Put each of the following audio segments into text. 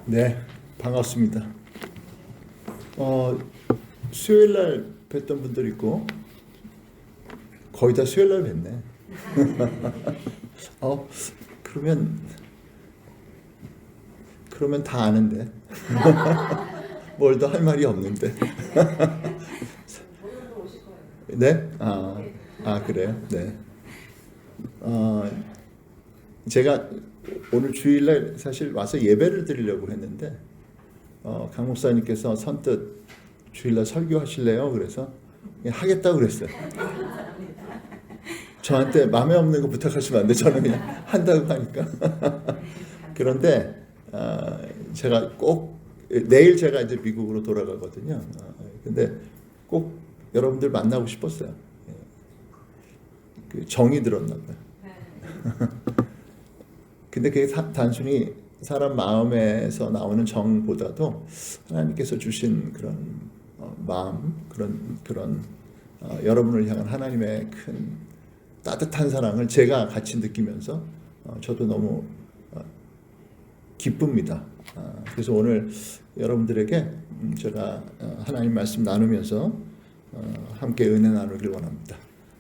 네, 반갑습니다. 수요일 날 뵀던 분들 있고 거의 다 수요일 날 뵀네. 그러면 다 아는데 뭘 더 할 말이 없는데. 네? 그래요? 네. 제가 오늘 주일날 사실 와서 예배를 드리려고 했는데 강 목사님께서 선뜻 주일날 설교하실래요? 그래서 하겠다고 그랬어요. 저한테 마음에 없는 거 부탁하시면 안 돼. 저는 그냥 한다고 하니까. 그런데 제가 꼭 내일 제가 이제 미국으로 돌아가거든요. 근데 꼭 여러분들 만나고 싶었어요. 그 정이 들었나 봐요. 근데 그게 단순히 사람 마음에서 나오는 정보다도 하나님께서 주신 그런 마음, 그런 여러분을 향한 하나님의 큰 따뜻한 사랑을 제가 같이 느끼면서 저도 너무 기쁩니다. 그래서 오늘 여러분들에게 제가 하나님 말씀 나누면서 함께 은혜 나누길 원합니다.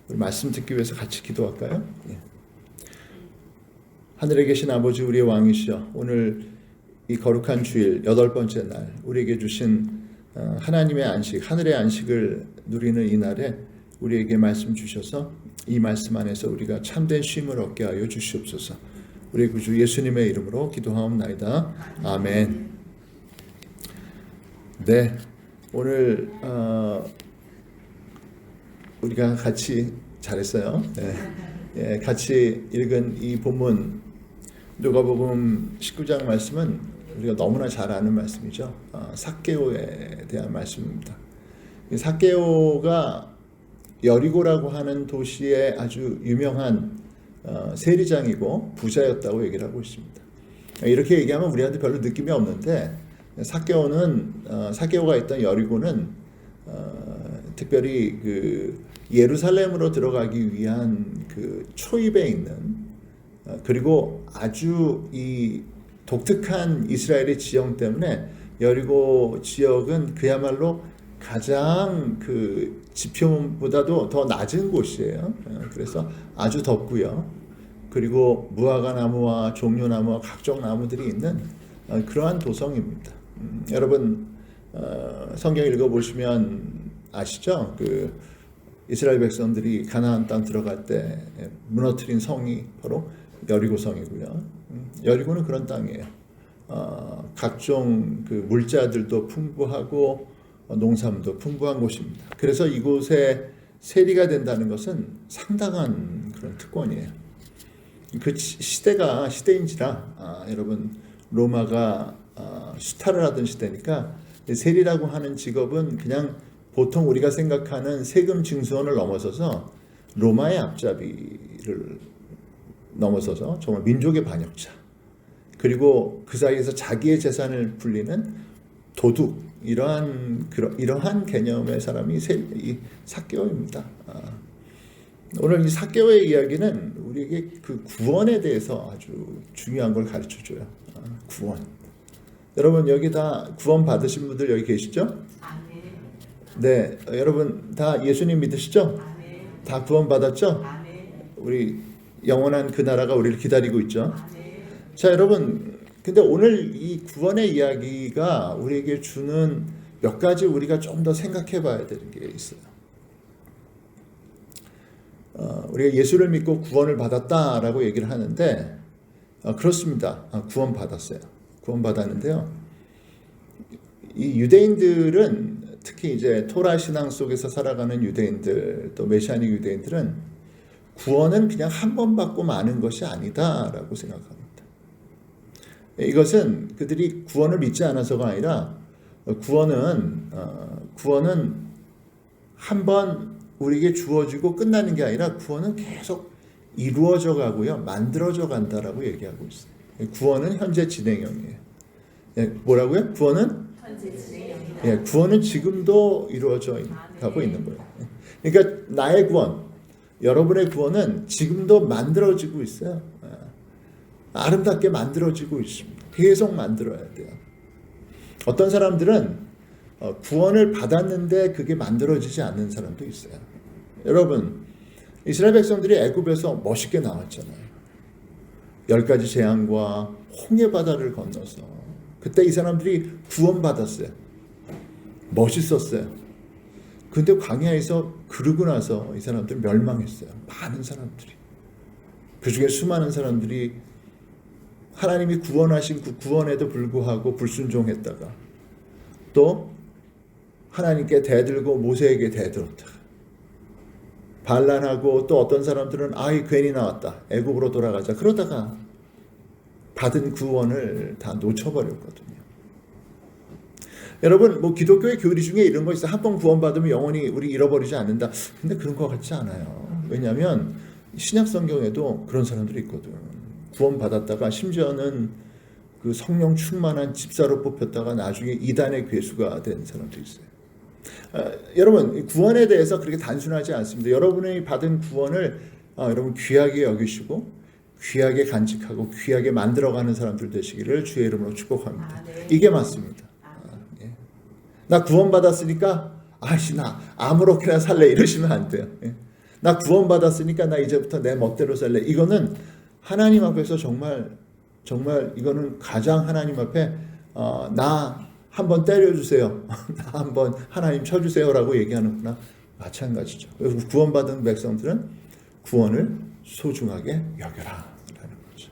우리 말씀 듣기 위해서 같이 기도할까요? 예. 하늘에 계신 아버지, 우리의 왕이시여, 오늘 이 거룩한 주일 8번째 날 우리에게 주신 하나님의 안식, 하늘의 안식을 누리는 이 날에 우리에게 말씀 주셔서 이 말씀 안에서 우리가 참된 쉼을 얻게 하여 주시옵소서. 우리 구주 예수님의 이름으로 기도하옵나이다. 아멘. 네, 오늘 우리가 같이 잘했어요. 네. 예, 같이 읽은 이 본문 누가복음 19장 말씀은 우리가 너무나 잘 아는 말씀이죠. 삭개오에 대한 말씀입니다. 삭개오가 여리고라고 하는 도시의 아주 유명한 세리장이고 부자였다고 얘기를 하고 있습니다. 이렇게 얘기하면 우리한테 별로 느낌이 없는데 삭개오가 있던 여리고는 특별히 그 예루살렘으로 들어가기 위한 그 초입에 있는 그리고 아주 이 독특한 이스라엘의 지형 때문에 여리고 지역은 그야말로 가장 그 지표보다도 더 낮은 곳이에요. 그래서 아주 덥고요. 그리고 무화과 나무와 종려나무와 각종 나무들이 있는 그러한 도성입니다. 여러분 성경 읽어보시면 아시죠? 그 이스라엘 백성들이 가나안 땅 들어갈 때 무너뜨린 성이 바로 여리고성이고요. 여리고는 그런 땅이에요. 각종 그 물자들도 풍부하고 농산도 풍부한 곳입니다. 그래서 이곳에 세리가 된다는 것은 상당한 그런 특권이에요. 그 시대인지라 여러분 로마가 수탈을 하던 시대니까 세리라고 하는 직업은 그냥 보통 우리가 생각하는 세금 징수원을 넘어서서 로마의 앞잡이를 넘어서서 정말 민족의 반역자, 그리고 그 사이에서 자기의 재산을 불리는 도둑, 이러한 개념의 사람이 이 삭개오입니다. 오늘 이 삭개오의 이야기는 우리에게 그 구원에 대해서 아주 중요한 걸 가르쳐줘요. 구원. 여러분 여기 다 구원 받으신 분들 여기 계시죠? 네, 여러분 다 예수님 믿으시죠? 다 구원 받았죠? 우리 영원한 그 나라가 우리를 기다리고 있죠. 자, 여러분, 근데 오늘 이 구원의 이야기가 우리에게 주는 몇 가지 우리가 좀 더 생각해 봐야 되는 게 있어요. 우리가 예수를 믿고 구원을 받았다라고 얘기를 하는데 그렇습니다. 구원 받았어요. 구원 받았는데요. 이 유대인들은 특히 이제 토라 신앙 속에서 살아가는 유대인들, 또 메시아닉 유대인들은 구원은 그냥 한 번 받고 마는 것이 아니다라고 생각합니다. 이것은 그들이 구원을 믿지 않아서가 아니라 구원은 한 번 우리에게 주어지고 끝나는 게 아니라 구원은 계속 이루어져 가고요, 만들어져 간다라고 얘기하고 있어요. 구원은 현재 진행형이에요. 뭐라고요? 구원은 현재 진행형이다. 구원은 지금도 이루어져 가고 있는 거예요. 그러니까 나의 구원, 여러분의 구원은 지금도 만들어지고 있어요. 아름답게 만들어지고 있습니다. 계속 만들어야 돼요. 어떤 사람들은 구원을 받았는데 그게 만들어지지 않는 사람도 있어요. 여러분, 이스라엘 백성들이 애굽에서 멋있게 나왔잖아요. 10가지 재앙과 홍해 바다를 건너서 그때 이 사람들이 구원받았어요. 멋있었어요. 근데 광야에서 그러고 나서 이 사람들 멸망했어요. 많은 사람들이. 그 중에 수많은 사람들이 하나님이 구원하신 그 구원에도 불구하고 불순종했다가 또 하나님께 대들고 모세에게 대들었다가 반란하고 또 어떤 사람들은 아이 괜히 나왔다. 애굽으로 돌아가자. 그러다가 받은 구원을 다 놓쳐버렸거든요. 여러분, 뭐 기독교의 교리 중에 이런 거 있어요. 한 번 구원받으면 영원히 우리 잃어버리지 않는다. 근데 그런 것 같지 않아요. 왜냐하면 신약 성경에도 그런 사람들이 있거든. 구원받았다가 심지어는 그 성령 충만한 집사로 뽑혔다가 나중에 이단의 괴수가 된 사람도 있어요. 여러분, 구원에 대해서 그렇게 단순하지 않습니다. 여러분이 받은 구원을 여러분 귀하게 여기시고 귀하게 간직하고 귀하게 만들어가는 사람들 되시기를 주의 이름으로 축복합니다. 네. 이게 맞습니다. 예. 나 구원받았으니까 나 아무렇게나 살래 이러시면 안 돼요. 예. 나 구원받았으니까 나 이제부터 내 멋대로 살래. 이거는 하나님 앞에서 정말 이거는 가장 하나님 앞에 나 한번 때려주세요. 나 한번 하나님 쳐주세요라고 얘기하는 거나 마찬가지죠. 그래서 구원받은 백성들은 구원을 소중하게 여겨라 라는 거죠.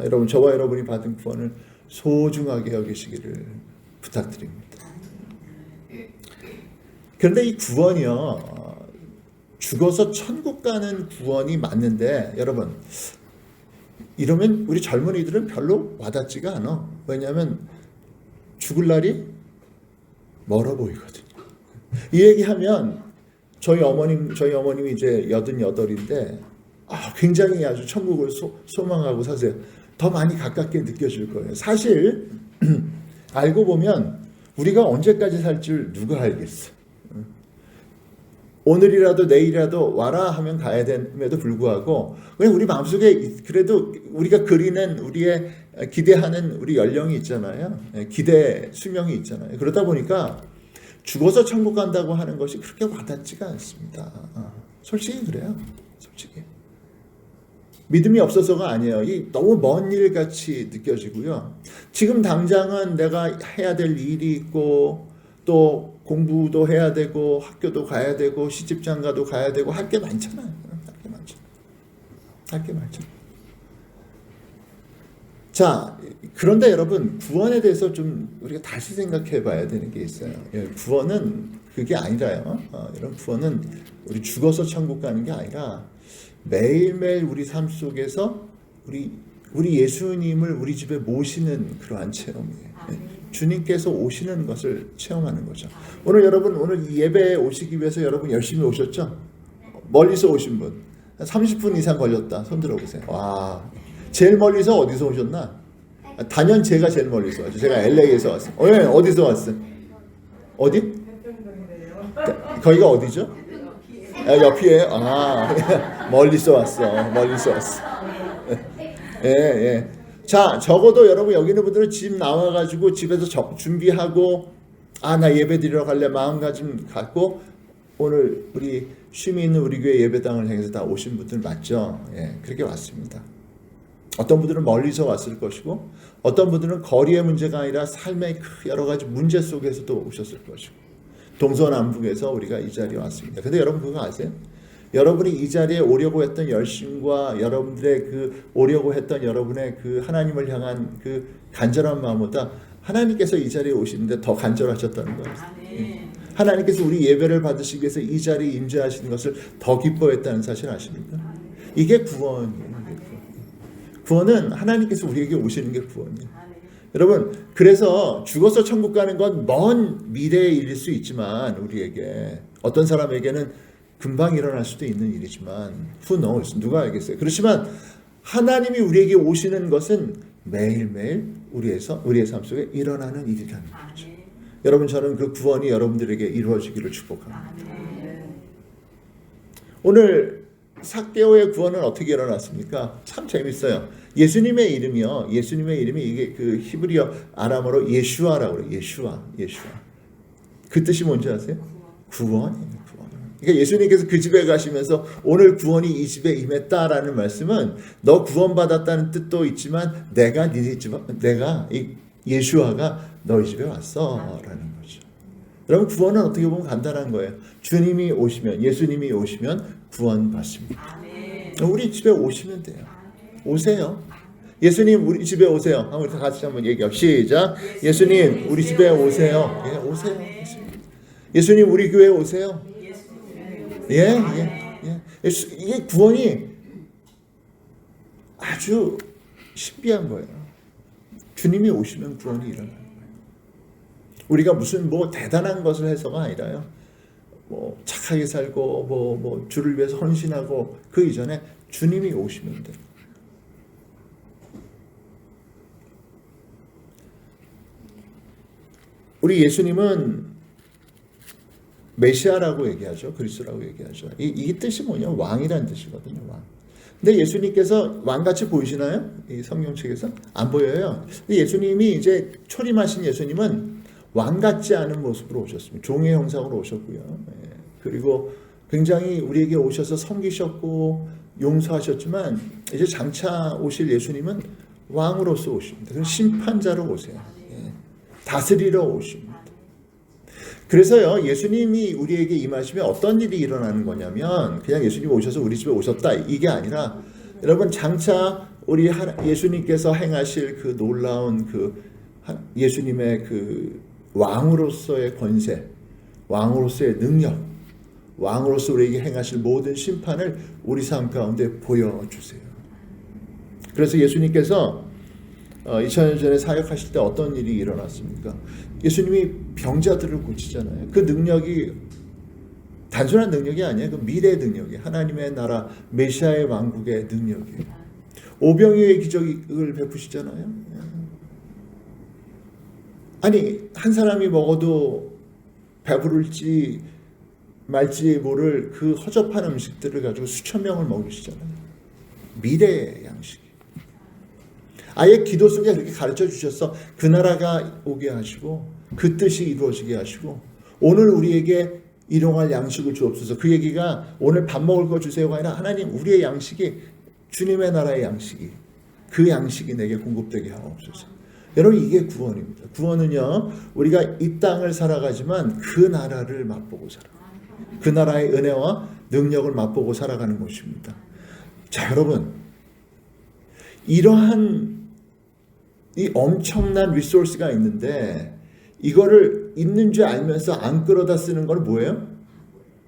여러분, 저와 여러분이 받은 구원을 소중하게 여기시기를 부탁드립니다. 그런데 이 구원이요, 죽어서 천국 가는 구원이 맞는데 여러분, 이러면 우리 젊은이들은 별로 와닿지가 않아. 왜냐하면 죽을 날이 멀어 보이거든요. 이 얘기하면 저희 어머님이 이제 88인데 굉장히 아주 천국을 소망하고 사세요. 더 많이 가깝게 느껴질 거예요. 사실 알고 보면 우리가 언제까지 살 줄 누가 알겠어. 오늘이라도 내일이라도 와라 하면 가야 됨에도 불구하고 그냥 우리 마음속에 그래도 우리가 그리는 우리의 기대하는 우리 연령이 있잖아요. 기대 수명이 있잖아요. 그러다 보니까 죽어서 천국 간다고 하는 것이 그렇게 와닿지가 않습니다. 솔직히 그래요. 솔직히. 믿음이 없어서가 아니에요. 이 너무 먼 일 같이 느껴지고요. 지금 당장은 내가 해야 될 일이 있고 또 공부도 해야 되고 학교도 가야 되고 시집장가도 가야 되고 할 게 많잖아요. 할 게 많죠. 자, 그런데 여러분, 구원에 대해서 좀 우리가 다시 생각해 봐야 되는 게 있어요. 구원은 그게 아니라요. 여러분, 구원은 우리 죽어서 천국 가는 게 아니라 매일매일 우리 삶 속에서 우리 예수님을 우리 집에 모시는 그러한 체험이에요. 주님께서 오시는 것을 체험하는 거죠. 오늘 이 예배에 오시기 위해서 여러분 열심히 오셨죠? 멀리서 오신 분 30분 이상 걸렸다. 손 들어보세요. 와, 제일 멀리서 어디서 오셨나? 단연 제가 제일 멀리서 왔죠. 제가 LA에서 왔어요. 어디서 왔어요? 어디? 거기가 어디죠? 옆이에요? 멀리서 왔어. 예. 자, 적어도 여러분 여기 있는 분들은 집 나와가지고 집에서 준비하고 나 예배 드리러 갈래 마음가짐 갖고 오늘 우리 쉼이 있는 우리 교회 예배당을 향해서 다 오신 분들 맞죠? 예, 그렇게 왔습니다. 어떤 분들은 멀리서 왔을 것이고 어떤 분들은 거리의 문제가 아니라 삶의 여러 가지 문제 속에서도 오셨을 것이고 동서남북에서 우리가 이 자리에 왔습니다. 근데 여러분 그거 아세요? 여러분이 이 자리에 오려고 했던 열심과 여러분들의 오려고 했던 여러분의 하나님을 향한 간절한 마음보다 하나님께서 이 자리에 오시는데 더 간절하셨다는 거예요. 하나님께서 우리 예배를 받으시기 위해서 이 자리에 임재하시는 것을 더 기뻐했다는 사실 아십니까? 이게 구원이에요. 구원은 하나님께서 우리에게 오시는 게 구원이에요. 여러분, 그래서 죽어서 천국 가는 건 먼 미래의 일일 수 있지만 우리에게 어떤 사람에게는 금방 일어날 수도 있는 일이지만 who knows? 누가 알겠어요? 그렇지만 하나님이 우리에게 오시는 것은 매일매일 우리의 삶 속에 일어나는 일이라는 거죠. 여러분, 저는 그 구원이 여러분들에게 이루어지기를 축복합니다. 오늘 삭개오의 구원은 어떻게 일어났습니까? 참 재밌어요. 예수님의 이름이요. 예수님의 이름이 이게 그 히브리어 아람어로 예슈아라고 그래요. 예슈아. 그 뜻이 뭔지 아세요? 구원이에요. 구원. 그러니까 예수님께서 그 집에 가시면서 오늘 구원이 이 집에 임했다라는 말씀은 너 구원받았다는 뜻도 있지만 내가 이 예슈아가 너희 집에 왔어라는 거죠. 여러분 구원은 어떻게 보면 간단한 거예요. 주님이 오시면 예수님이 오시면 구원 받습니다. 우리 집에 오시면 돼요. 오세요. 예수님 우리 집에 오세요. 한번 같이 한번 얘기합시다. 시작. 예수님 우리 집에 오세요. 예, 오세요. 예수님 우리 교회에 오세요. 예. 이게 구원이 아주 신비한 거예요. 주님이 오시면 구원이 일어나는 거예요. 우리가 무슨 뭐 대단한 것을 해서가 아니라요. 뭐 착하게 살고 뭐 주를 위해서 헌신하고 그 이전에 주님이 오시면 돼요. 우리 예수님은 메시아라고 얘기하죠. 그리스도라고 얘기하죠. 이 뜻이 뭐냐? 왕이라는 뜻이거든요. 왕. 근데 예수님께서 왕같이 보이시나요? 이 성경책에서 안 보여요. 근데 예수님이 이제 초림하신 예수님은 왕 같지 않은 모습으로 오셨습니다. 종의 형상으로 오셨고요. 예. 그리고 굉장히 우리에게 오셔서 섬기셨고 용서하셨지만 이제 장차 오실 예수님은 왕으로서 오십니다. 심판자로 오세요. 예. 다스리러 오십니다. 그래서요 예수님이 우리에게 임하시면 어떤 일이 일어나는 거냐면 그냥 예수님이 오셔서 우리 집에 오셨다 이게 아니라 여러분 장차 우리 예수님께서 행하실 그 놀라운 그 예수님의 그 왕으로서의 권세, 왕으로서의 능력, 왕으로서 우리에게 행하실 모든 심판을 우리 삶 가운데 보여주세요. 그래서 예수님께서 2000년 전에 사역하실 때 어떤 일이 일어났습니까? 예수님이 병자들을 고치잖아요. 그 능력이 단순한 능력이 아니에요. 그 미래의 능력이에요. 하나님의 나라 메시아의 왕국의 능력이에요. 오병이어의 기적을 베푸시잖아요. 아니 한 사람이 먹어도 배부를지 말지 모를 그 허접한 음식들을 가지고 수천 명을 먹이시잖아요. 미래의 양식. 아예 기도 속에 그렇게 가르쳐 주셔서 그 나라가 오게 하시고 그 뜻이 이루어지게 하시고 오늘 우리에게 일용할 양식을 주옵소서. 그 얘기가 오늘 밥 먹을 거 주세요가 아니라 하나님 우리의 양식이 주님의 나라의 양식이 그 양식이 내게 공급되게 하옵소서. 여러분 이게 구원입니다. 구원은요 우리가 이 땅을 살아가지만 그 나라를 맛보고 살아. 그 나라의 은혜와 능력을 맛보고 살아가는 것입니다. 자 여러분 이러한 이 엄청난 리소스가 있는데 이거를 있는 줄 알면서 안 끌어다 쓰는 건 뭐예요?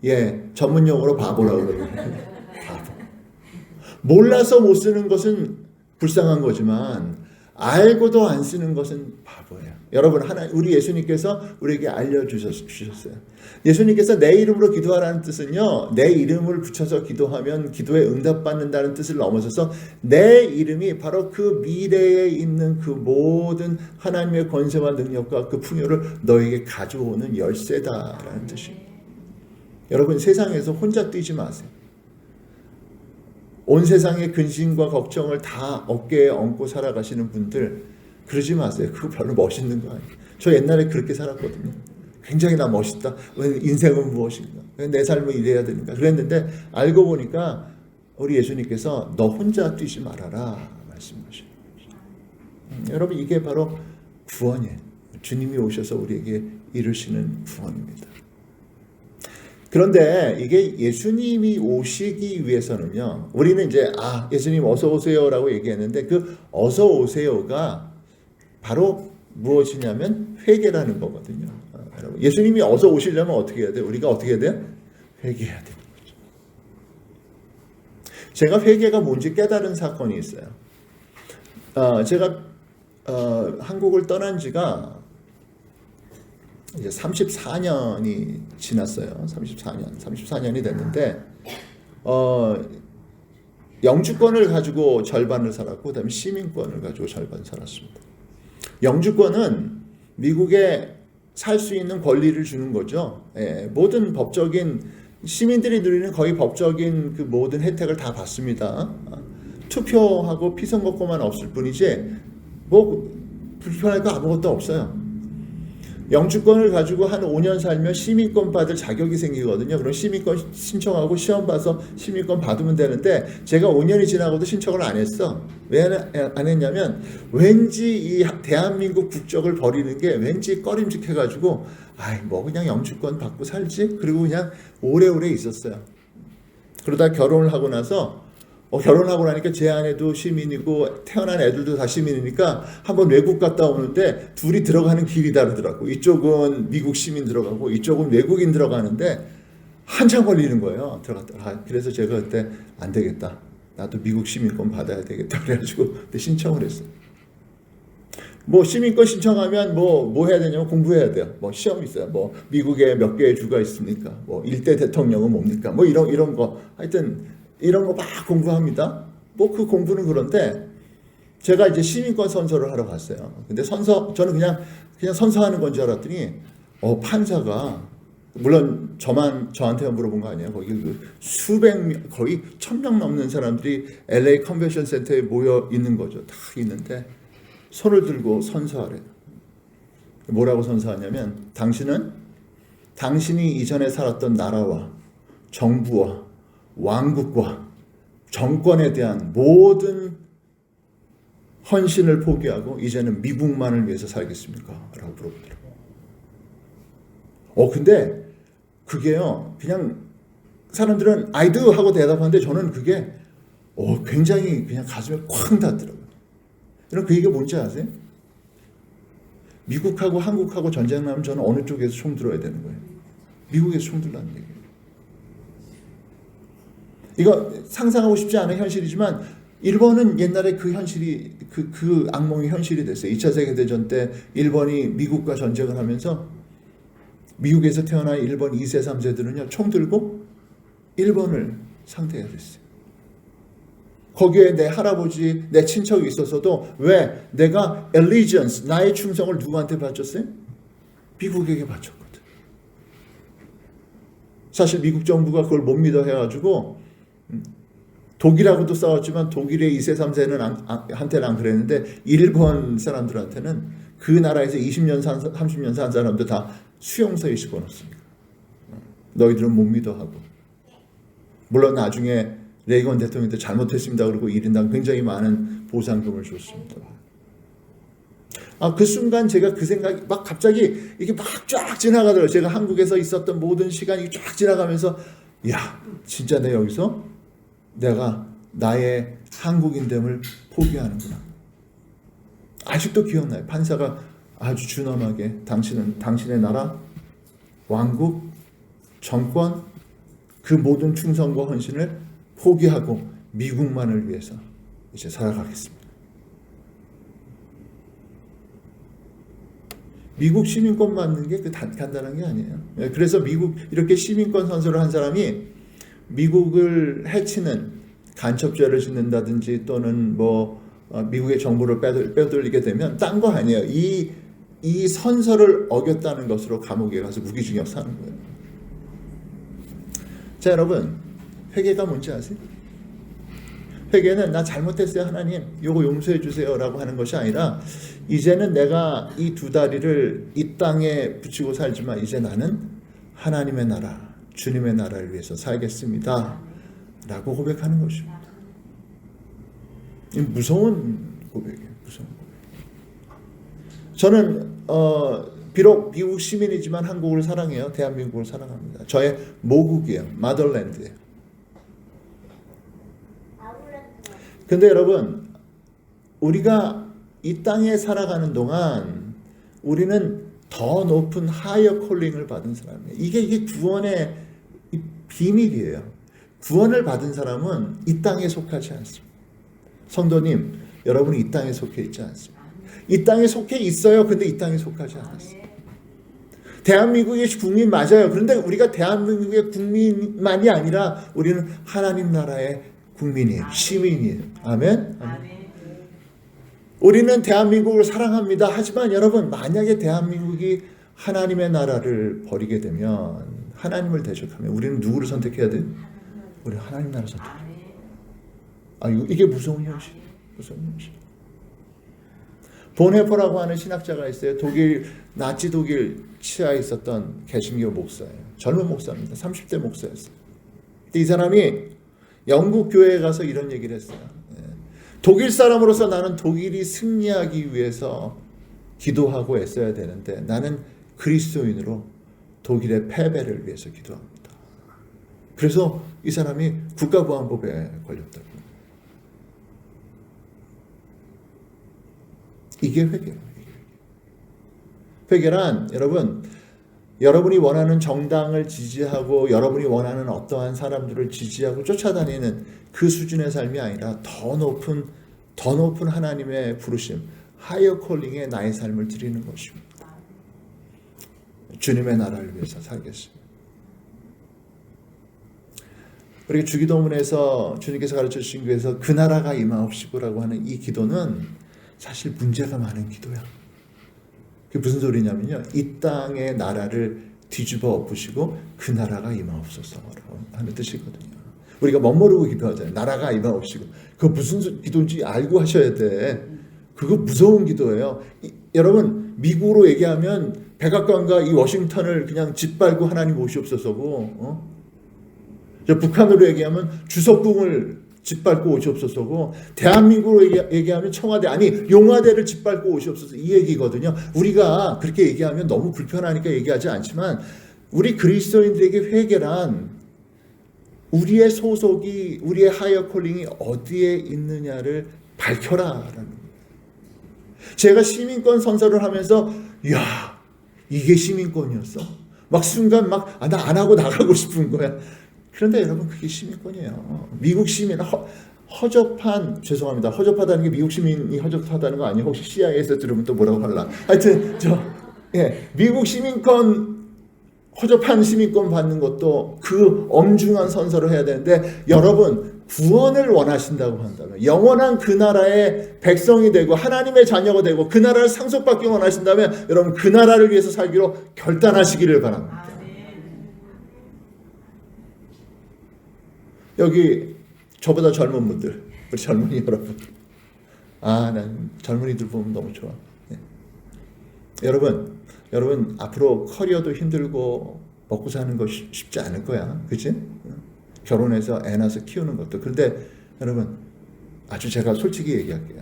예, 전문 용어로 바보라고 그래요. 바보. 몰라서 못 쓰는 것은 불쌍한 거지만 알고도 안 쓰는 것은 바보예요. 여러분 우리 예수님께서 우리에게 알려주셨어요. 예수님께서 내 이름으로 기도하라는 뜻은요. 내 이름을 붙여서 기도하면 기도에 응답받는다는 뜻을 넘어서서 내 이름이 바로 그 미래에 있는 그 모든 하나님의 권세와 능력과 그 풍요를 너에게 가져오는 열쇠다라는 뜻입니다. 여러분 세상에서 혼자 뛰지 마세요. 온 세상의 근심과 걱정을 다 어깨에 얹고 살아가시는 분들 그러지 마세요. 그거 별로 멋있는 거 아니에요. 저 옛날에 그렇게 살았거든요. 굉장히 나 멋있다. 인생은 무엇인가? 내 삶은 이래야 되는가? 그랬는데 알고 보니까 우리 예수님께서 너 혼자 뛰지 말아라 말씀하시는 거죠. 여러분 이게 바로 구원이에요. 주님이 오셔서 우리에게 이루시는 구원입니다. 그런데 이게 예수님이 오시기 위해서는요. 우리는 이제 예수님 어서 오세요라고 얘기했는데 그 어서 오세요가 바로 무엇이냐면 회개라는 거거든요. 여러분 예수님이 어서 오시려면 어떻게 해야 돼요? 우리가 어떻게 해야 돼요? 회개해야 되는 거죠. 제가 회개가 뭔지 깨달은 사건이 있어요. 제가 한국을 떠난 지가 이제 34년이 지났어요. 34년이 됐는데 영주권을 가지고 절반을 살았고 그다음에 시민권을 가지고 절반 살았습니다. 영주권은 미국에 살 수 있는 권리를 주는 거죠. 예, 모든 법적인 시민들이 누리는 거의 법적인 그 모든 혜택을 다 받습니다. 투표하고 피선거권만 없을 뿐이지 뭐 불편할 거 아무것도 없어요. 영주권을 가지고 한 5년 살면 시민권 받을 자격이 생기거든요. 그럼 시민권 신청하고 시험 봐서 시민권 받으면 되는데 제가 5년이 지나고도 신청을 안 했어. 왜 안 했냐면 왠지 이 대한민국 국적을 버리는 게 왠지 꺼림직해가지고 아이 뭐 그냥 영주권 받고 살지? 그리고 그냥 오래오래 있었어요. 그러다 결혼을 하고 나서 결혼하고 나니까 제 아내도 시민이고 태어난 애들도 다 시민이니까 한번 외국 갔다 오는데 둘이 들어가는 길이 다르더라고. 이쪽은 미국 시민 들어가고 이쪽은 외국인 들어가는데 한참 걸리는 거예요. 들어갔다. 그래서 제가 그때 안 되겠다. 나도 미국 시민권 받아야 되겠다. 그래가지고 그때 신청을 했어요. 뭐 시민권 신청하면 뭐 해야 되냐면 공부해야 돼요. 뭐 시험 있어요. 뭐 미국에 몇 개의 주가 있습니까? 뭐 일대 대통령은 뭡니까? 뭐 이런 거 하여튼 이런 거 막 공부합니다. 뭐 그 공부는 그런데 제가 이제 시민권 선서를 하러 갔어요. 근데 저는 그냥 선서하는 건 줄 알았더니 판사가 물론 저한테 물어본 거 아니에요. 거기 그 수백 명 거의 1,000명 넘는 사람들이 LA 컨벤션 센터에 모여 있는 거죠. 다 있는데 손을 들고 선서하래요. 뭐라고 선서하냐면 당신이 이전에 살았던 나라와 정부와 왕국과 정권에 대한 모든 헌신을 포기하고 이제는 미국만을 위해서 살겠습니까? 라고 물어보더라고요. 근데 그게요, 그냥 사람들은 I do 하고 대답하는데 저는 그게 굉장히 그냥 가슴에 쾅 닿더라고요. 여러분 그 얘기가 뭔지 아세요? 미국하고 한국하고 전쟁 나면 저는 어느 쪽에서 총 들어야 되는 거예요? 미국에서 총 들라는 얘기예요. 이거 상상하고 싶지 않은 현실이지만 일본은 옛날에 그 현실이 그 악몽이 현실이 됐어요. 2차 세계대전 때 일본이 미국과 전쟁을 하면서 미국에서 태어난 일본 2세 3세들은요 총 들고 일본을 상대해야 됐어요. 거기에 내 할아버지, 내 친척이 있었어도 왜 내가 allegiance, 나의 충성을 누구한테 바쳤어요? 미국에게 바쳤거든. 사실 미국 정부가 그걸 못 믿어 해가지고 독일하고도 싸웠지만 독일의 2세 3세는 한테는 안 그랬는데 일본 사람들한테는 그 나라에서 20년 30년 산 사람들 다 수용소에 집어넣습니다. 너희들은 못 믿어 하고. 물론 나중에 레이건 대통령도 잘못했습니다 그러고 1인당 굉장히 많은 보상금을 줬습니다. 그 순간 제가 그 생각이 막 갑자기 이게 막 쫙 지나가더라고요. 제가 한국에서 있었던 모든 시간이 쫙 지나가면서 야 진짜 내가 나의 한국인됨을 포기하는구나. 아직도 기억나요. 판사가 아주 준엄하게 당신은 당신의 나라, 왕국, 정권, 그 모든 충성과 헌신을 포기하고 미국만을 위해서 이제 살아가겠습니다. 미국 시민권 받는 게 간단한 게 아니에요. 그래서 미국 이렇게 시민권 선서를 한 사람이 미국을 해치는 간첩죄를 짓는다든지 또는 미국의 정보를 빼돌리게 되면 딴 거 아니에요. 이 선서를 어겼다는 것으로 감옥에 가서 무기징역 사는 거예요. 자 여러분 회개가 뭔지 아세요? 회개는 나 잘못했어요 하나님 요거 용서해 주세요 라고 하는 것이 아니라 이제는 내가 이 두 다리를 이 땅에 붙이고 살지만 이제 나는 하나님의 나라 주님의 나라를 위해서 살겠습니다 라고 고백하는 것입니다. 이 무서운 고백이에요. 무서운 고백. 저는 비록 미국 시민이지만 한국을 사랑해요. 대한민국을 사랑합니다. 저의 모국이에요. 마더랜드예요. 근데 여러분 우리가 이 땅에 살아가는 동안 우리는 더 높은 하이어 콜링을 받은 사람이에요. 이게 구원의 비밀이에요. 구원을 받은 사람은 이 땅에 속하지 않습니다. 성도님, 여러분이 이 땅에 속해 있지 않습니다. 이 땅에 속해 있어요. 근데 이 땅에 속하지 않았습니다. 대한민국의 국민 맞아요. 그런데 우리가 대한민국의 국민만이 아니라 우리는 하나님 나라의 국민이에요. 시민이에요. 아멘? 아멘. 우리는 대한민국을 사랑합니다. 하지만 여러분 만약에 대한민국이 하나님의 나라를 버리게 되면 하나님을 대적하면 우리는 누구를 선택해야 돼요? 우리 하나님 나라 선택해요. 이게 무서운 현실. 무서운 현실. 본헤퍼라고 하는 신학자가 있어요. 나치 독일 치하에 있었던 개신교 목사예요. 젊은 목사입니다. 30대 목사였어요. 이 사람이 영국 교회에 가서 이런 얘기를 했어요. 독일 사람으로서 나는 독일이 승리하기 위해서 기도하고 애써야 되는데 나는 그리스도인으로 독일의 패배를 위해서 기도합니다. 그래서 이 사람이 국가보안법에 걸렸다고. 이게 회개예요. 회개란 여러분이 원하는 정당을 지지하고 여러분이 원하는 어떠한 사람들을 지지하고 쫓아다니는 그 수준의 삶이 아니라 더 높은 하나님의 부르심, 하이어 콜링에 나의 삶을 드리는 것입니다. 주님의 나라를 위해서 살겠습니다. 우리 주기도문에서 주님께서 가르쳐 주신 교회에서 그 나라가 임하옵시고라고 하는 이 기도는 사실 문제가 많은 기도야. 그게 무슨 소리냐면요, 이 땅의 나라를 뒤집어 엎으시고 그 나라가 임하옵소서라고 하는 뜻이거든요. 우리가 멋모르고 기도하잖아요. 나라가 임하옵시고. 그거 무슨 기도인지 알고 하셔야 돼. 그거 무서운 기도예요. 여러분, 미국으로 얘기하면 백악관과 이 워싱턴을 그냥 짓밟고 하나님 오시옵소서고, 북한으로 얘기하면 주석궁을 짓밟고 오시옵소서고, 대한민국으로 얘기하면 청와대, 용화대를 짓밟고 오시옵소서, 이 얘기거든요. 우리가 그렇게 얘기하면 너무 불편하니까 얘기하지 않지만, 우리 그리스도인들에게 회개란 우리의 소속이, 우리의 하이어 콜링이 어디에 있느냐를 밝혀라라는 거예요. 제가 시민권 선서를 하면서 야, 이게 시민권이었어? 순간 나 안 하고 나가고 싶은 거야. 그런데 여러분, 그게 시민권이에요. 미국 시민, 허접한, 죄송합니다. 허접하다는 게 미국 시민이 허접하다는 거 아니에요? 혹시 CIA에서 들으면 또 뭐라고 할라. 하여튼 미국 시민권, 허접한 시민권 받는 것도 그 엄중한 선서를 해야 되는데, 여러분, 구원을 원하신다고 한다면, 영원한 그 나라의 백성이 되고 하나님의 자녀가 되고 그 나라를 상속받기 원하신다면, 여러분, 그 나라를 위해서 살기로 결단하시기를 바랍니다. 여기 저보다 젊은 분들, 우리 젊은이 여러분, 난 젊은이들 보면 너무 좋아. 여러분 앞으로 커리어도 힘들고 먹고 사는 거 쉽지 않을 거야, 그치? 결혼해서 애 낳아서 키우는 것도. 그런데 여러분, 아주 제가 솔직히 얘기할게요.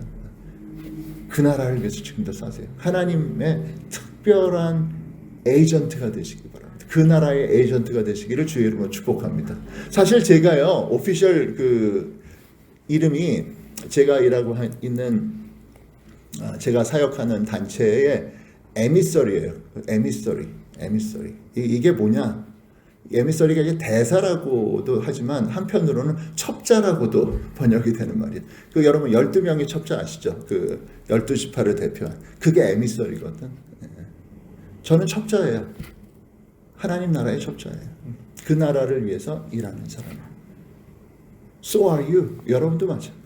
그 나라를 위해서 지금도 사세요. 하나님의 특별한 에이전트가 되시기 바랍니다. 그 나라의 에이전트가 되시기를 주의 이름으로 축복합니다. 사실 제가요, 오피셜 이름이 제가 일하고 있는, 제가 사역하는 단체의 에미서리예요. 에미서리. 이게 뭐냐? 에미서리가 이제 대사라고도 하지만 한편으로는 첩자라고도 번역이 되는 말이에요. 여러분 12명의 첩자 아시죠? 12지파를 대표한. 그게 에미서리거든. 저는 첩자예요. 하나님 나라의 첩자예요. 그 나라를 위해서 일하는 사람이에요. So are you. 여러분도 마찬가지예요.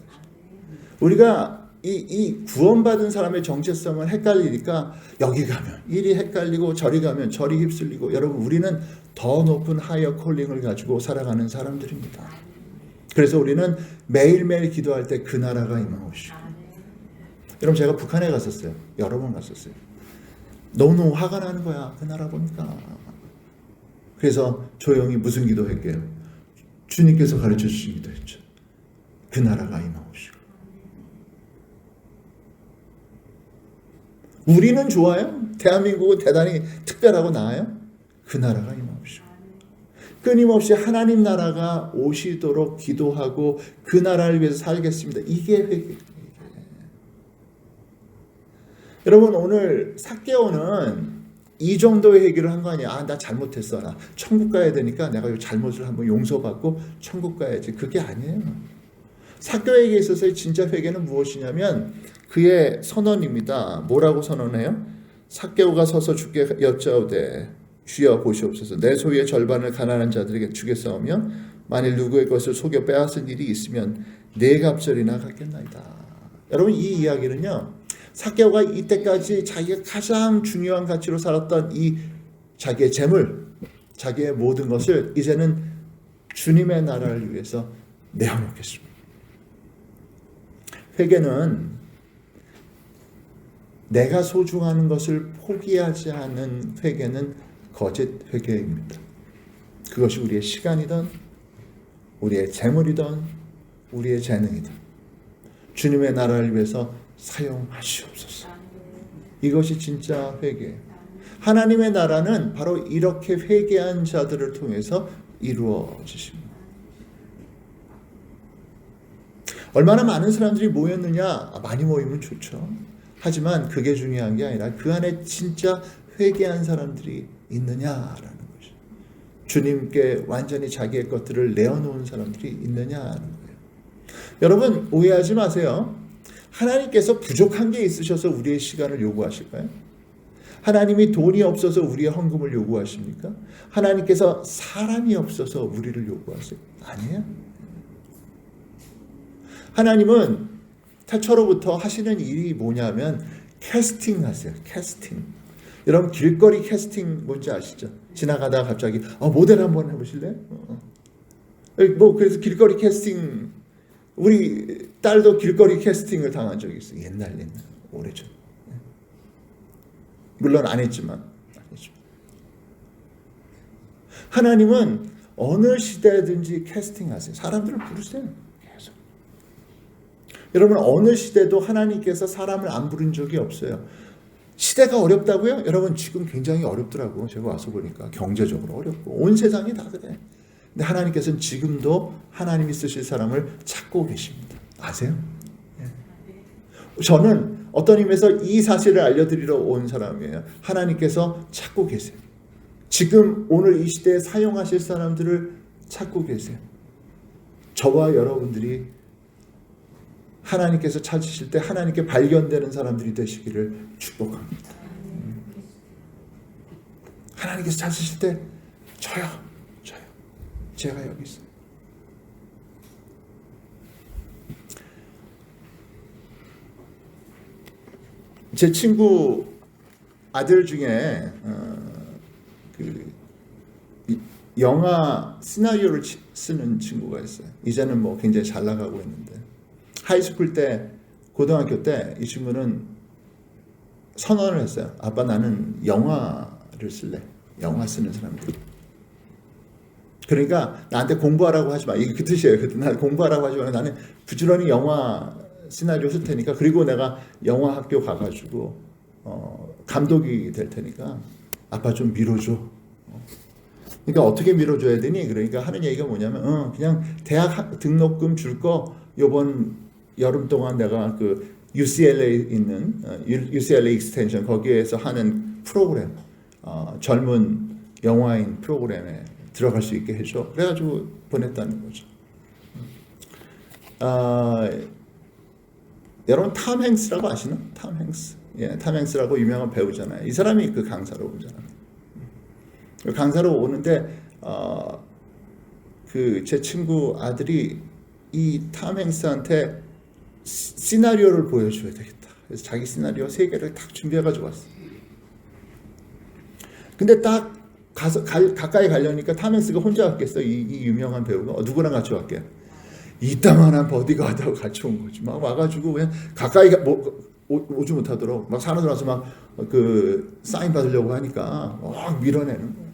우리가 이 구원받은 사람의 정체성을 헷갈리니까 여기 가면 일이 헷갈리고 저리 가면 저리 휩쓸리고, 여러분, 우리는 더 높은 하이어 콜링을 가지고 살아가는 사람들입니다. 그래서 우리는 매일매일 기도할 때 그 나라가 임하옵시고. 여러분, 제가 북한에 갔었어요. 여러 번 갔었어요. 너무너무 화가 나는 거야, 그 나라 보니까. 그래서 조용히 무슨 기도할게요? 주님께서 가르쳐 주신 기도했죠. 그 나라가 임하옵시고. 우리는 좋아요? 대한민국은 대단히 특별하고 나아요? 그 나라가 임하옵시고. 끊임없이 하나님 나라가 오시도록 기도하고 그 나라를 위해서 살겠습니다. 이게 회개예요. 여러분, 오늘 삭개오는 이 정도의 회개를 한 거 아니야. 나 잘못했어. 나 천국 가야 되니까 내가 이 잘못을 한번 용서받고 천국 가야지. 그게 아니에요. 삭개오에게 있어서의 진짜 회개는 무엇이냐면 그의 선언입니다. 뭐라고 선언해요? 삭개오가 서서 주께 여짜오되 주여 보시옵소서. 내 소유의 절반을 가난한 자들에게 주겠사오며 만일 누구의 것을 속여 빼앗은 일이 있으면 네 갑절이나 갚겠나이다. 여러분, 이 이야기는요, 삭개오가 이때까지 자기가 가장 중요한 가치로 살았던 이 자기의 재물, 자기의 모든 것을 이제는 주님의 나라를 위해서 내어놓겠습니다. 회개는 내가 소중한 것을 포기하지 않은 회개는 거짓 회개입니다. 그것이 우리의 시간이든 우리의 재물이든 우리의 재능이든 주님의 나라를 위해서 사용하시옵소서. 이것이 진짜 회개예요. 하나님의 나라는 바로 이렇게 회개한 자들을 통해서 이루어지십니다. 얼마나 많은 사람들이 모였느냐? 많이 모이면 좋죠. 하지만 그게 중요한 게 아니라 그 안에 진짜 회개한 사람들이 있느냐라는 거죠. 주님께 완전히 자기의 것들을 내어놓은 사람들이 있느냐라는 거예요. 여러분 오해하지 마세요. 하나님께서 부족한 게 있으셔서 우리의 시간을 요구하실까요? 하나님이 돈이 없어서 우리의 헌금을 요구하십니까? 하나님께서 사람이 없어서 우리를 요구하세요? 아니에요. 하나님은 태초로부터 하시는 일이 뭐냐면 캐스팅 하세요. 캐스팅. 여러분 길거리 캐스팅 뭔지 아시죠? 지나가다가 갑자기 모델 한번 해보실래요? 그래서 길거리 캐스팅 우리 딸도 길거리 캐스팅을 당한 적이 있어요. 옛날 오래전. 물론 안 했지만. 하나님은 어느 시대든지 캐스팅하세요. 사람들을 부르세요. 계속. 여러분 어느 시대도 하나님께서 사람을 안 부른 적이 없어요. 시대가 어렵다고요? 여러분 지금 굉장히 어렵더라고. 제가 와서 보니까 경제적으로 어렵고 온 세상이 다 그래. 근데 하나님께서는 지금도 하나님이 쓰실 사람을 찾고 계십니다. 아세요? 저는 어떤 의미에서 이 사실을 알려드리러 온 사람이에요. 하나님께서 찾고 계세요. 지금 오늘 이 시대에 사용하실 사람들을 찾고 계세요. 저와 여러분들이 하나님께서 찾으실 때 하나님께 발견되는 사람들이 되시기를 축복합니다. 하나님께서 찾으실 때 저요. 제가 여기 있어요. 제 친구 아들 중에 영화 시나리오를 쓰는 친구가 있어요. 이제는 뭐 굉장히 잘 나가고 있는데 하이스쿨 때 고등학교 때 이 친구는 선언을 했어요. 아빠 나는 영화를 쓸래. 영화 쓰는 사람들. 그러니까 나한테 공부하라고 하지 마. 이게 그 뜻이에요. 나 공부하라고 하지 마. 나는 부지런히 영화 시나리오 쓸 테니까 그리고 내가 영화 학교 가가지고 감독이 될 테니까 아빠 좀 밀어줘. 그러니까 어떻게 밀어줘야 되니? 그러니까 하는 얘기가 뭐냐면 그냥 대학 등록금 줄 거 이번 여름 동안 내가 그 UCLA 있는 UCLA 익스텐션 거기에서 하는 프로그램 젊은 영화인 프로그램에 들어갈 수 있게 해줘. 그래가지고 보냈다는 거죠. 여러분 탐 행스라고 아시나? 탐 행스. 예, 탐 행스라고 유명한 배우잖아요. 이 사람이 그 강사로 오잖아요. 강사로 오는데 그 제 친구 아들이 이 탐 행스한테 시나리오를 보여줘야 되겠다. 그래서 자기 시나리오 3개를 딱 준비해가지고 왔어. 근데 딱 가서 가까이 가려니까 탐 행스가 혼자 왔겠어. 이 유명한 배우가 누구랑 같이 왔게? 이따만한 버디가드하고 같이 온 거지. 막 와가지고 그냥 가까이 오지 못하도록 막 사람들 와서 막 그 사인 받으려고 하니까 막 밀어내는 거예요.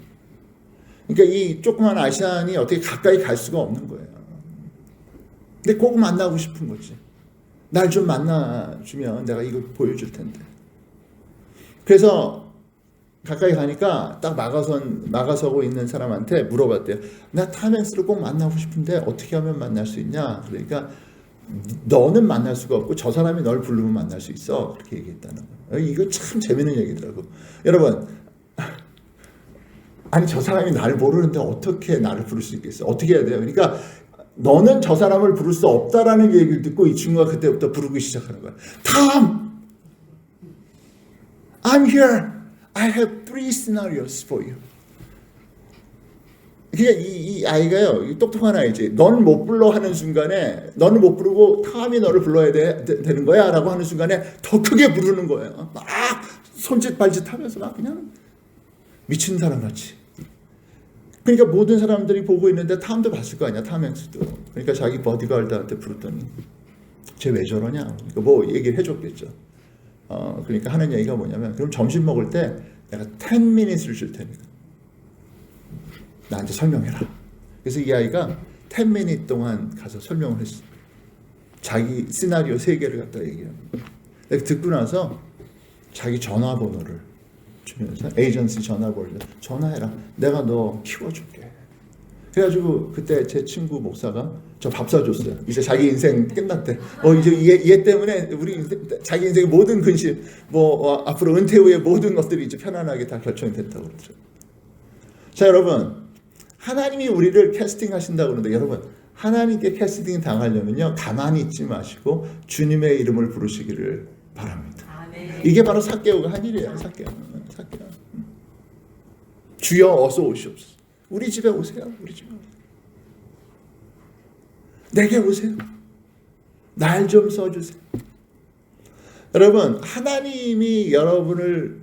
그러니까 이 조그만 아시안이 어떻게 가까이 갈 수가 없는 거예요. 근데 꼭 만나고 싶은 거지. 날 좀 만나주면 내가 이거 보여줄 텐데. 그래서 가까이 가니까 딱 막아서고 있는 사람한테 물어봤대요. 나 탐 행스를 꼭 만나고 싶은데 어떻게 하면 만날 수 있냐? 그러니까 너는 만날 수가 없고 저 사람이 널 부르면 만날 수 있어. 그렇게 얘기했다는 거예요. 이거 참 재밌는 얘기더라고. 여러분, 아니 저 사람이 나를 모르는데 어떻게 나를 부를 수 있겠어? 어떻게 해야 돼요? 그러니까 너는 저 사람을 부를 수 없다라는 얘기를 듣고 이 친구가 그때부터 부르기 시작하는 거야. Tom, I'm here. I have 3 scenarios for you. 그러니까 이 아이가요, 똑똑한 아이지. 넌 못 불러 하는 순간에, 너는 못 부르고 탐이 너를 불러야 되는 거야 라고 하는 순간에 더 크게 부르는 거예요. 막 손짓 발짓 하면서 막 그냥 미친 사람 같이. 그러니까 모든 사람들이 보고 있는데 탐도 봤을 거 아니야. 탐 행스도. 그러니까 자기 버디가드한테 부르더니 쟤 왜 저러냐? 그러니까 뭐 얘기를 해줬겠죠. 그러니까 하는 얘기가 뭐냐면, 그럼 점심 먹을 때 내가 10 minutes를 줄 테니까 나한테 설명해라. 그래서 이 아이가 10 minutes 동안 가서 설명을 했어. 자기 시나리오 3개를 갖다 얘기합니다. 듣고 나서 자기 전화번호를 주면서 에이전시 전화번호를 전화해라. 내가 너 키워줄게. 그래가지고 그때 제 친구 목사가 저 밥 사줬어요. 이제 자기 인생 끝났대. 이제 얘 때문에 우리 자기 인생의 모든 근심, 앞으로 은퇴 후에 모든 것들이 이제 편안하게 다 결정이 됐다고 그러죠. 자, 여러분, 하나님이 우리를 캐스팅하신다고 그러는데, 여러분, 하나님께 캐스팅 당하려면요, 가만히 있지 마시고 주님의 이름을 부르시기를 바랍니다. 이게 바로 삭개오가 한 일이에요. 삭개오. 주여 어서 오시옵소서. 우리 집에 오세요. 우리 집에 오세요. 내게 오세요. 날 좀 써주세요. 여러분, 하나님이 여러분을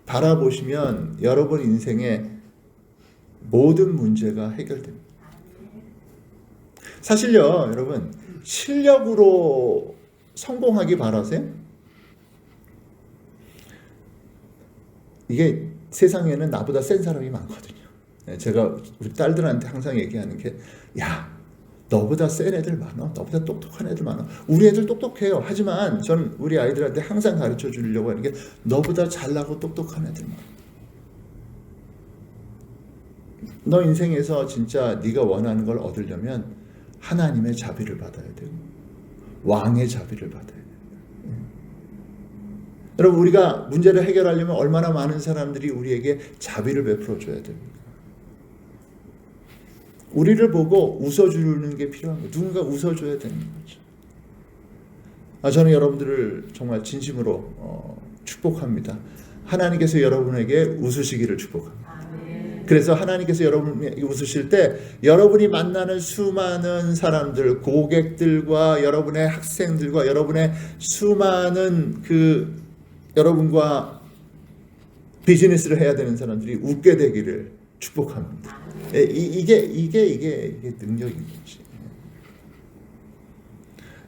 바라보시면 여러분 인생의 모든 문제가 해결됩니다. 사실요, 여러분, 실력으로 성공하기 바라세요? 이게 세상에는 나보다 센 사람이 많거든요. 제가 우리 딸들한테 항상 얘기하는 게, 야, 너보다 센 애들 많아. 너보다 똑똑한 애들 많아. 우리 애들 똑똑해요. 하지만 전 우리 아이들한테 항상 가르쳐 주려고 하는 게, 너보다 잘나고 똑똑한 애들 많아. 너 인생에서 진짜 네가 원하는 걸 얻으려면 하나님의 자비를 받아야 되고 왕의 자비를 받아야 돼요. 여러분, 우리가 문제를 해결하려면 얼마나 많은 사람들이 우리에게 자비를 베풀어 줘야 됩니까? 우리를 보고 웃어주는 게 필요한 거예요. 누군가 웃어줘야 되는 거죠. 저는 여러분들을 정말 진심으로 축복합니다. 하나님께서 여러분에게 웃으시기를 축복합니다. 그래서 하나님께서 여러분이 웃으실 때 여러분이 만나는 수많은 사람들, 고객들과 여러분의 학생들과 여러분의 수많은 여러분과 비즈니스를 해야 되는 사람들이 웃게 되기를 축복합니다. 이게 능력인 거지.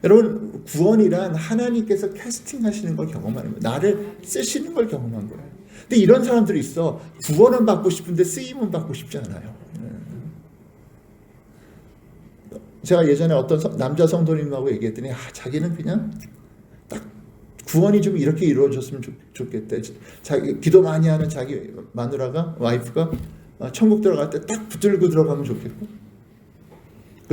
여러분, 구원이란 하나님께서 캐스팅하시는 걸 경험하는 거예요. 나를 쓰시는 걸 경험한 거예요. 근데 이런 사람들이 있어. 구원은 받고 싶은데 쓰임은 받고 싶지 않아요. 제가 예전에 어떤 남자 성도님하고 얘기했더니, 자기는 그냥 딱 구원이 좀 이렇게 이루어졌으면 좋겠대. 자기 기도 많이 하는 자기 마누라가, 와이프가 천국 들어갈 때 딱 붙들고 들어가면 좋겠고,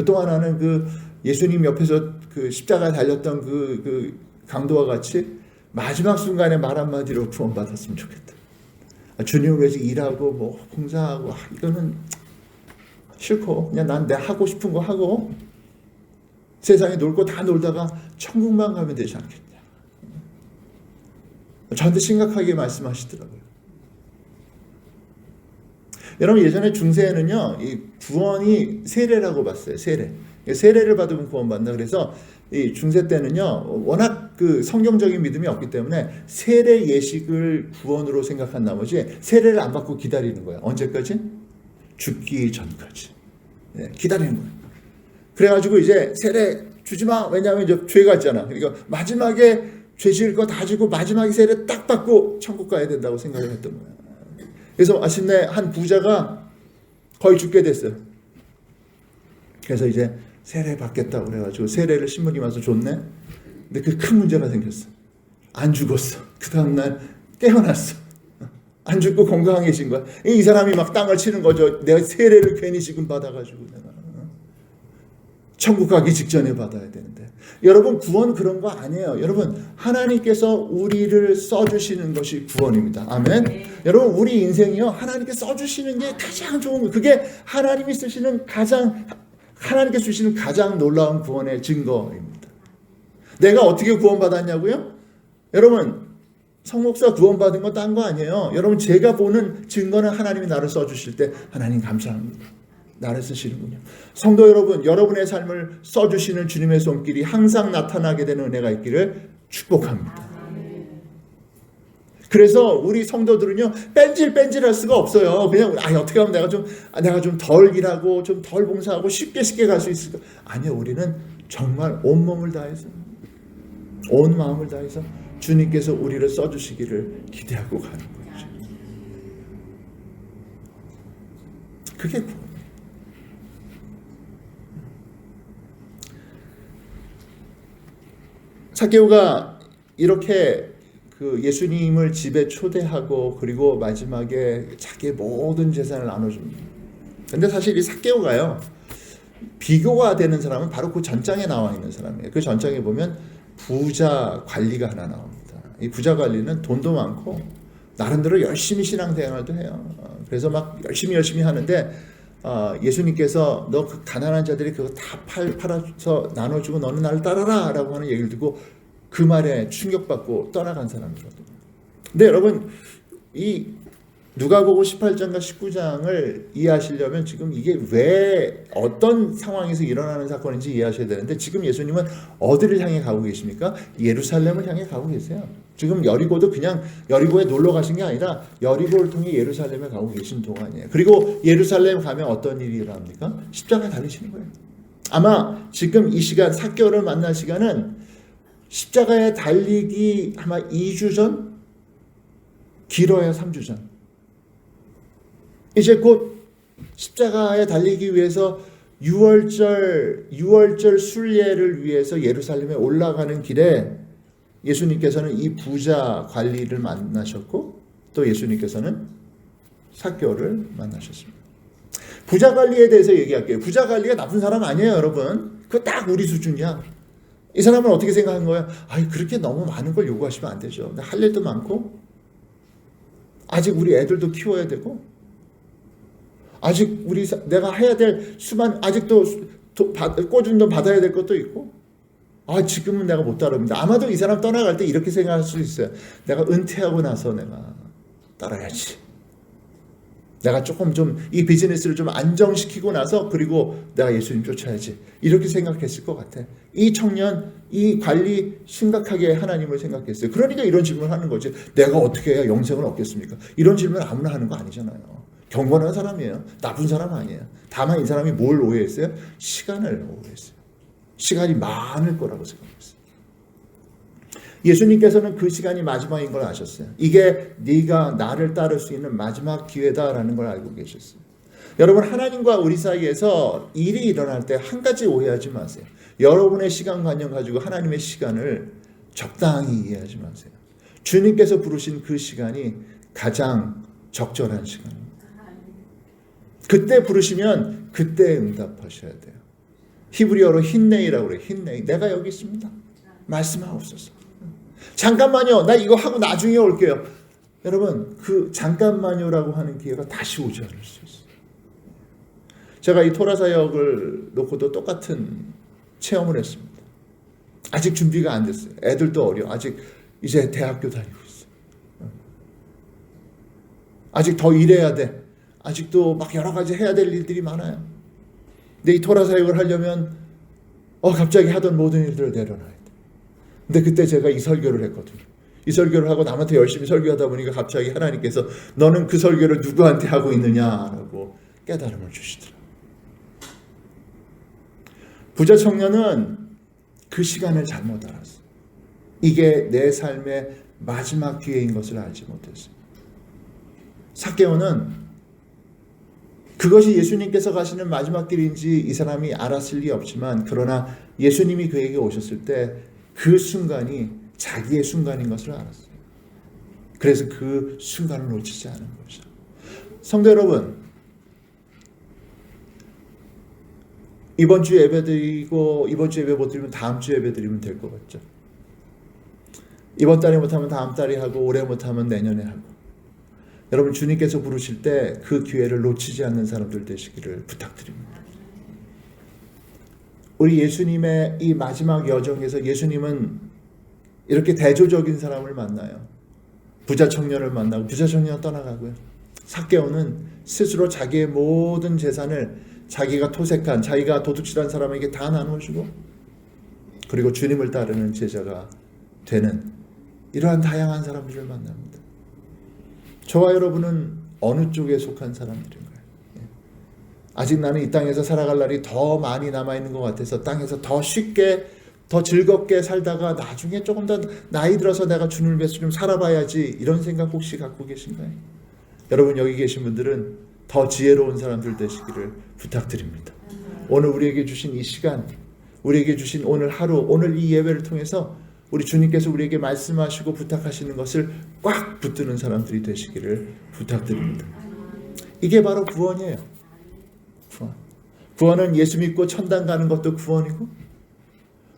또 하나는 예수님 옆에서 십자가에 달렸던 그 강도와 같이 마지막 순간에 말 한마디로 구원받았으면 좋겠다. 주님을 위해서 일하고 봉사하고 이거는 싫고, 그냥 난 내 하고 싶은 거 하고 세상에 놀 거 다 놀다가 천국만 가면 되지 않겠냐. 저한테 심각하게 말씀하시더라고요. 여러분, 예전에 중세에는요, 이 구원이 세례라고 봤어요. 세례를 받으면 구원받는다. 그래서 이 중세 때는요, 워낙 성경적인 믿음이 없기 때문에 세례 예식을 구원으로 생각한 나머지 세례를 안 받고 기다리는 거예요. 언제까지? 죽기 전까지. 기다리는 거예요. 그래가지고 이제 세례 주지 마. 왜냐하면 이제 죄가 있잖아. 그러니까 마지막에 죄 지을 거 다 주고 마지막에 세례 딱 받고 천국 가야 된다고 생각을 했던 거예요. 그래서 마침내 한 부자가 거의 죽게 됐어요. 그래서 이제 세례 받겠다고 그래가지고 세례를 신부님 와서 줬네. 근데 큰 문제가 생겼어. 안 죽었어. 그 다음날 깨어났어. 안 죽고 건강해진 거야. 이 사람이 막 땅을 치는 거죠. 내가 세례를 괜히 지금 받아가지고 내가 천국 가기 직전에 받아야 되는데. 여러분, 구원 그런 거 아니에요. 여러분, 하나님께서 우리를 써주시는 것이 구원입니다. 아멘. 여러분, 우리 인생이요, 하나님께 써주시는 게 가장 좋은 거예요. 그게 하나님이 쓰시는 하나님께 주시는 가장 놀라운 구원의 증거입니다. 내가 어떻게 구원받았냐고요? 여러분, 성목사 구원받은 건 딴 거 아니에요. 여러분, 제가 보는 증거는 하나님이 나를 써주실 때, 하나님 감사합니다. 나를 쓰시는군요. 성도 여러분, 여러분의 삶을 써주시는 주님의 손길이 항상 나타나게 되는 은혜가 있기를 축복합니다. 그래서 우리 성도들은요, 뺀질뺀질할 수가 없어요. 그냥 어떻게 하면 내가 좀 덜 일하고 좀 덜 봉사하고 쉽게 갈 수 있을까? 아니요, 우리는 정말 온몸을 다해서 온 마음을 다해서 주님께서 우리를 써주시기를 기대하고 가는 거죠. 그게 구원이에요. 삭개오가 이렇게 그 예수님을 집에 초대하고 그리고 마지막에 자기의 모든 재산을 나눠줍니다. 근데 사실 이 삭개오가요, 비교가 되는 사람은 바로 그 전장에 나와 있는 사람이에요. 그 전장에 보면 부자 관리가 하나 나옵니다. 이 부자 관리는 돈도 많고 나름대로 열심히 신앙생활도 해요. 그래서 막 열심히 하는데 예수님께서 너 그 가난한 자들이 그거 다 팔아서 나눠주고 너는 나를 따라라 라고 하는 얘기를 듣고 그 말에 충격받고 떠나간 사람이거든요. 근데 여러분, 이 누가복음 18장과 19장을 이해하시려면 지금 이게 왜 어떤 상황에서 일어나는 사건인지 이해하셔야 되는데, 지금 예수님은 어디를 향해 가고 계십니까? 예루살렘을 향해 가고 계세요. 지금 여리고도 그냥 여리고에 놀러 가신 게 아니라 여리고를 통해 예루살렘에 가고 계신 동안이에요. 그리고 예루살렘 가면 어떤 일이 일어납니까? 십자가에 달리시는 거예요. 아마 지금 이 시간, 삭개오를 만날 시간은 십자가에 달리기 아마 2주 전, 길어야 3주 전. 이제 곧 십자가에 달리기 위해서 6월절 순례를 위해서 예루살렘에 올라가는 길에 예수님께서는 이 부자 관리를 만나셨고 또 예수님께서는 삭개오를 만나셨습니다. 부자 관리에 대해서 얘기할게요. 부자 관리가 나쁜 사람 아니에요, 여러분. 그거 딱 우리 수준이야. 이 사람은 어떻게 생각한 거예요? 아이, 그렇게 너무 많은 걸 요구하시면 안 되죠. 할 일도 많고 아직 우리 애들도 키워야 되고 아직 내가 해야 될 아직도 꿔준 돈 받아야 될 것도 있고, 지금은 내가 못 따릅니다. 아마도 이 사람 떠나갈 때 이렇게 생각할 수 있어요. 내가 은퇴하고 나서 내가 따라야지. 내가 조금 좀 이 비즈니스를 좀 안정시키고 나서 그리고 내가 예수님 쫓아야지. 이렇게 생각했을 것 같아. 이 청년, 이 관리 심각하게 하나님을 생각했어요. 그러니까 이런 질문을 하는 거지. 내가 어떻게 해야 영생을 얻겠습니까? 이런 질문을 아무나 하는 거 아니잖아요. 경건한 사람이에요. 나쁜 사람 아니에요. 다만 이 사람이 뭘 오해했어요? 시간을 오해했어요. 시간이 많을 거라고 생각했어요. 예수님께서는 그 시간이 마지막인 걸 아셨어요. 이게 네가 나를 따를 수 있는 마지막 기회다라는 걸 알고 계셨어요. 여러분, 하나님과 우리 사이에서 일이 일어날 때 한 가지 오해하지 마세요. 여러분의 시간관념 가지고 하나님의 시간을 적당히 이해하지 마세요. 주님께서 부르신 그 시간이 가장 적절한 시간입니다. 그때 부르시면 그때 응답하셔야 돼요. 히브리어로 힌네이라고 그래요. 힌네이. 내가 여기 있습니다. 말씀하옵소서. 잠깐만요. 나 이거 하고 나중에 올게요. 여러분, 그 잠깐만요라고 하는 기회가 다시 오지 않을 수 있어요. 제가 이 토라 사역을 놓고도 똑같은 체험을 했습니다. 아직 준비가 안 됐어요. 애들도 어려. 아직 이제 대학교 다니고 있어요. 아직 더 일해야 돼. 아직도 막 여러 가지 해야 될 일들이 많아요. 근데 이 토라 사역을 하려면 갑자기 하던 모든 일들을 내려놔야 돼. 근데 그때 제가 이 설교를 했거든요. 이 설교를 하고 남한테 열심히 설교하다 보니까 갑자기 하나님께서 너는 그 설교를 누구한테 하고 있느냐라고 깨달음을 주시더라고요. 부자 청년은 그 시간을 잘못 알았어요. 이게 내 삶의 마지막 기회인 것을 알지 못했어요. 삭개오는 그것이 예수님께서 가시는 마지막 길인지 이 사람이 알았을 리 없지만, 그러나 예수님이 그에게 오셨을 때 그 순간이 자기의 순간인 것을 알았어요. 그래서 그 순간을 놓치지 않은 거죠. 성도 여러분, 이번 주 예배 드리고 이번 주 예배 못 드리면 다음 주 예배 드리면 될 것 같죠. 이번 달에 못하면 다음 달에 하고 올해 못하면 내년에 하고. 여러분, 주님께서 부르실 때 그 기회를 놓치지 않는 사람들 되시기를 부탁드립니다. 우리 예수님의 이 마지막 여정에서 예수님은 이렇게 대조적인 사람을 만나요. 부자 청년을 만나고 부자 청년은 떠나가고요. 삭개오는 스스로 자기의 모든 재산을 자기가 토색한, 자기가 도둑질한 사람에게 다 나눠주고 그리고 주님을 따르는 제자가 되는 이러한 다양한 사람들을 만납니다. 저와 여러분은 어느 쪽에 속한 사람들인가요? 아직 나는 이 땅에서 살아갈 날이 더 많이 남아있는 것 같아서 땅에서 더 쉽게 더 즐겁게 살다가 나중에 조금 더 나이 들어서 내가 주님을 위해서 좀 살아봐야지, 이런 생각 혹시 갖고 계신가요? 여러분, 여기 계신 분들은 더 지혜로운 사람들 되시기를 부탁드립니다. 오늘 우리에게 주신 이 시간, 우리에게 주신 오늘 하루, 오늘 이 예배를 통해서 우리 주님께서 우리에게 말씀하시고 부탁하시는 것을 꽉 붙드는 사람들이 되시기를 부탁드립니다. 이게 바로 구원이에요. 구원은 예수 믿고 천당 가는 것도 구원이고,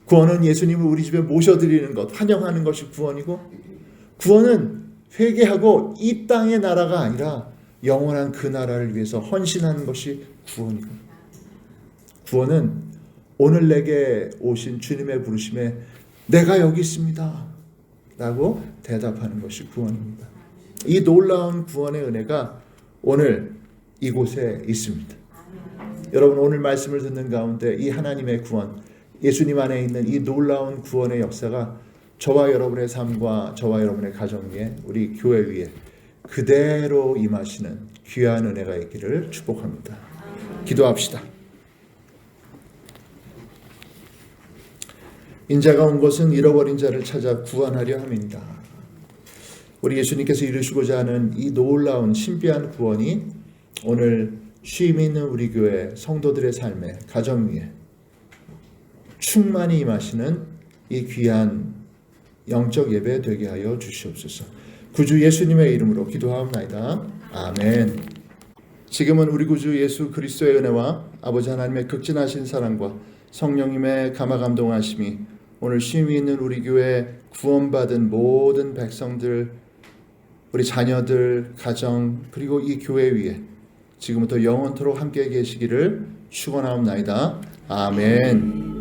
구원은 예수님을 우리 집에 모셔드리는 것, 환영하는 것이 구원이고, 구원은 회개하고 이 땅의 나라가 아니라 영원한 그 나라를 위해서 헌신하는 것이 구원이고, 구원은 오늘 내게 오신 주님의 부르심에 내가 여기 있습니다 라고 대답하는 것이 구원입니다. 이 놀라운 구원의 은혜가 오늘 이곳에 있습니다. 여러분, 오늘 말씀을 듣는 가운데 이 하나님의 구원, 예수님 안에 있는 이 놀라운 구원의 역사가 저와 여러분의 삶과 저와 여러분의 가정 위에, 우리 교회 위에 그대로 임하시는 귀한 은혜가 있기를 축복합니다. 기도합시다. 인자가 온 것은 잃어버린 자를 찾아 구원하려 함이니라. 우리 예수님께서 이루시고자 하는 이 놀라운 신비한 구원이 오늘 쉼 있는 우리 교회 성도들의 삶에, 가정 위에 충만히 임하시는 이 귀한 영적 예배 되게 하여 주시옵소서. 구주 예수님의 이름으로 기도하옵나이다. 아멘. 지금은 우리 구주 예수 그리스도의 은혜와 아버지 하나님의 극진하신 사랑과 성령님의 감화 감동하심이 오늘 쉼이 있는 우리 교회 구원받은 모든 백성들, 우리 자녀들, 가정, 그리고 이 교회 위에 지금부터 영원토록 함께 계시기를 축원하옵나이다. 아멘.